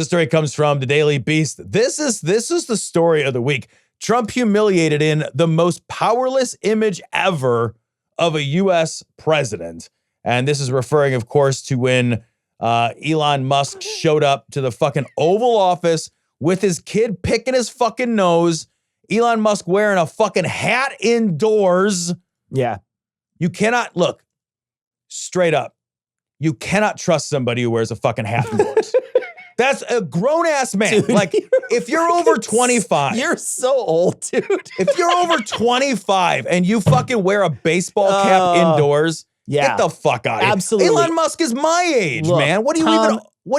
This story comes from the Daily Beast. This is the story of the week. Trump humiliated in the most powerless image ever of a U.S. president. And this is referring, of course, to when Elon Musk showed up to the fucking Oval Office with his kid picking his fucking nose. Elon Musk wearing a fucking hat indoors. Yeah. You cannot, look, straight up, you cannot trust somebody who wears a fucking hat indoors. That's a grown-ass man. Dude, like, if you're over 25. You're so old, dude. If you're over 25 and you fucking wear a baseball cap indoors, get the fuck out of here. Absolutely. Elon Musk is my age, man. What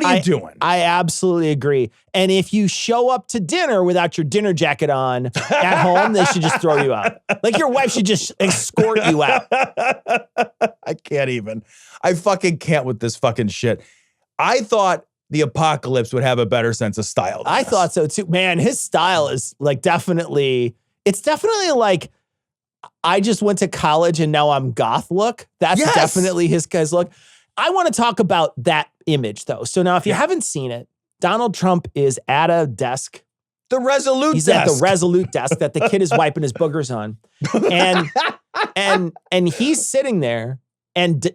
are you doing? I absolutely agree. And if you show up to dinner without your dinner jacket on at home, they should just throw you out. Like, your wife should just escort you out. I can't even. I fucking can't with this fucking shit. I thought the apocalypse would have a better sense of style. I thought so too. Man, his style is like it's definitely like, I just went to college and now I'm goth look. That's definitely his guy's look. I want to talk about that image though. So now if you haven't seen it, Donald Trump is at a desk. The Resolute He's desk. at the Resolute desk that the kid is wiping his boogers on. And he's sitting there and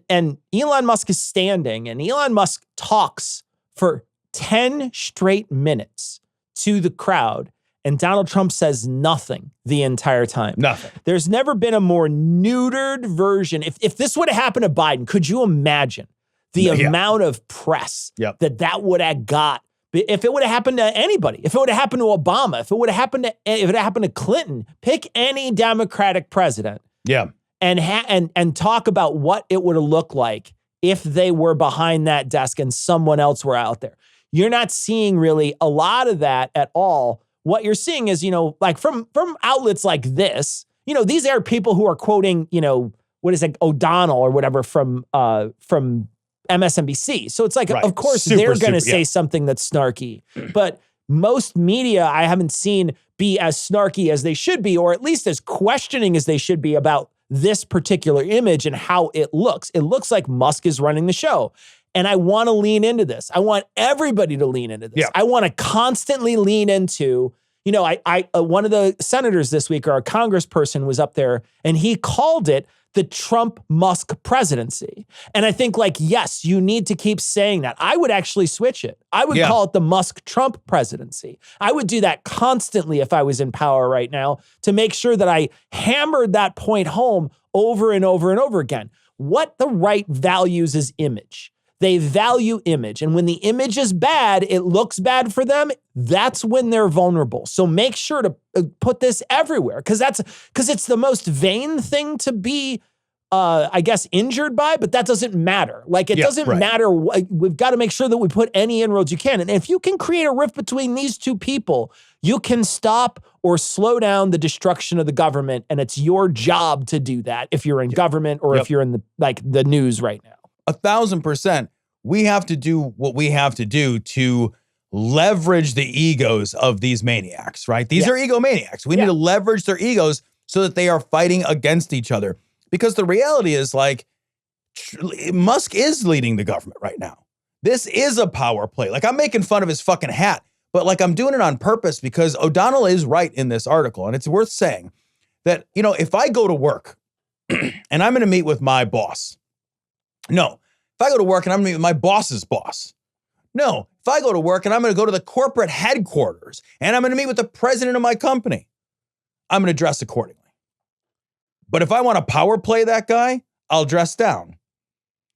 Elon Musk is standing and Elon Musk talks for 10 straight minutes to the crowd, and Donald Trump says nothing the entire time. Nothing. There's never been a more neutered version. If this would have happened to Biden, could you imagine the amount of press that would have got? If it would have happened to anybody, if it would have happened to Obama, if it happened to Clinton, pick any Democratic president. Yeah. And talk about what it would have looked like if they were behind that desk and someone else were out there. You're not seeing really a lot of that at all. What you're seeing is, like from outlets like this, these are people who are quoting, what is it, O'Donnell or whatever from MSNBC. So it's like, of course, they're going to say something that's snarky. But most media I haven't seen be as snarky as they should be, or at least as questioning as they should be about this particular image and how it looks. It looks like Musk is running the show. And I want to lean into this. I want everybody to lean into this. Yeah. I want to constantly lean into, one of the senators this week, or a congressperson, was up there and he called it the Trump-Musk presidency. And I think, yes, you need to keep saying that. I would actually switch it. I would call it the Musk-Trump presidency. I would do that constantly if I was in power right now to make sure that I hammered that point home over and over and over again. What the right values is image. They value image. And when the image is bad, it looks bad for them. That's when they're vulnerable. So make sure to put this everywhere because it's the most vain thing to be, injured by, but that doesn't matter. It doesn't matter. We've got to make sure that we put any inroads you can. And if you can create a rift between these two people, you can stop or slow down the destruction of the government. And it's your job to do that if you're in government or if you're in the news right now. 1,000%. We have to do what we have to do to leverage the egos of these maniacs, right? These are egomaniacs. We need to leverage their egos so that they are fighting against each other. Because the reality is, Musk is leading the government right now. This is a power play. I'm making fun of his fucking hat, but I'm doing it on purpose because O'Donnell is right in this article. And it's worth saying that, if I go to work and I'm going to meet with my boss. No, if I go to work and I'm going to meet with my boss's boss. No, if I go to work and I'm going to go to the corporate headquarters and I'm going to meet with the president of my company, I'm going to dress accordingly. But if I want to power play that guy, I'll dress down.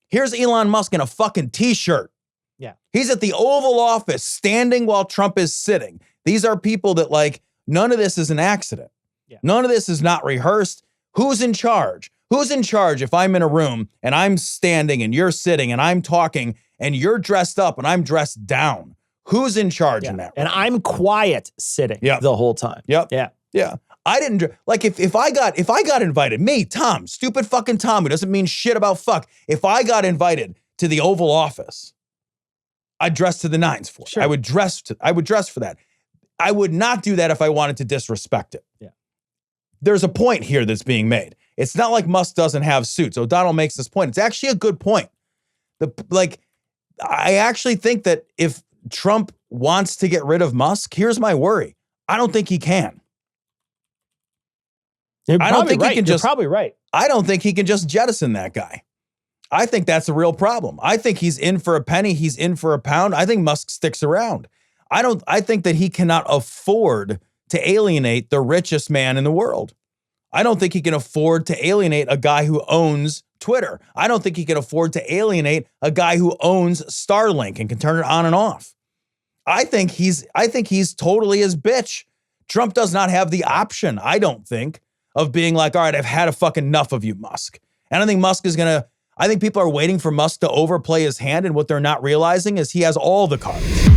Here's Elon Musk in a fucking t-shirt. Yeah. He's at the Oval Office standing while Trump is sitting. These are people that none of this is an accident. Yeah. None of this is not rehearsed. Who's in charge? Who's in charge if I'm in a room and I'm standing and you're sitting and I'm talking and you're dressed up and I'm dressed down? Who's in charge in that room? And I'm quiet sitting the whole time. Yep. Yeah. Yeah. I didn't if I got invited, me, Tom, stupid fucking Tom, who doesn't mean shit about fuck. If I got invited to the Oval Office, I'd dress to the nines for it. Sure. I would dress for that. I would not do that if I wanted to disrespect it. Yeah. There's a point here that's being made. It's not like Musk doesn't have suits. O'Donnell makes this point. It's actually a good point. I actually think that if Trump wants to get rid of Musk, here's my worry. I don't think he can. I don't think he can just. You're probably right. I don't think he can just jettison that guy. I think that's a real problem. I think he's in for a penny. He's in for a pound. I think Musk sticks around. I think that he cannot afford to alienate the richest man in the world. I don't think he can afford to alienate a guy who owns Twitter. I don't think he can afford to alienate a guy who owns Starlink and can turn it on and off. I think he's totally his bitch. Trump does not have the option, I don't think, of being like, all right, I've had a fucking enough of you, Musk. And I think Musk is I think people are waiting for Musk to overplay his hand, and what they're not realizing is he has all the cards.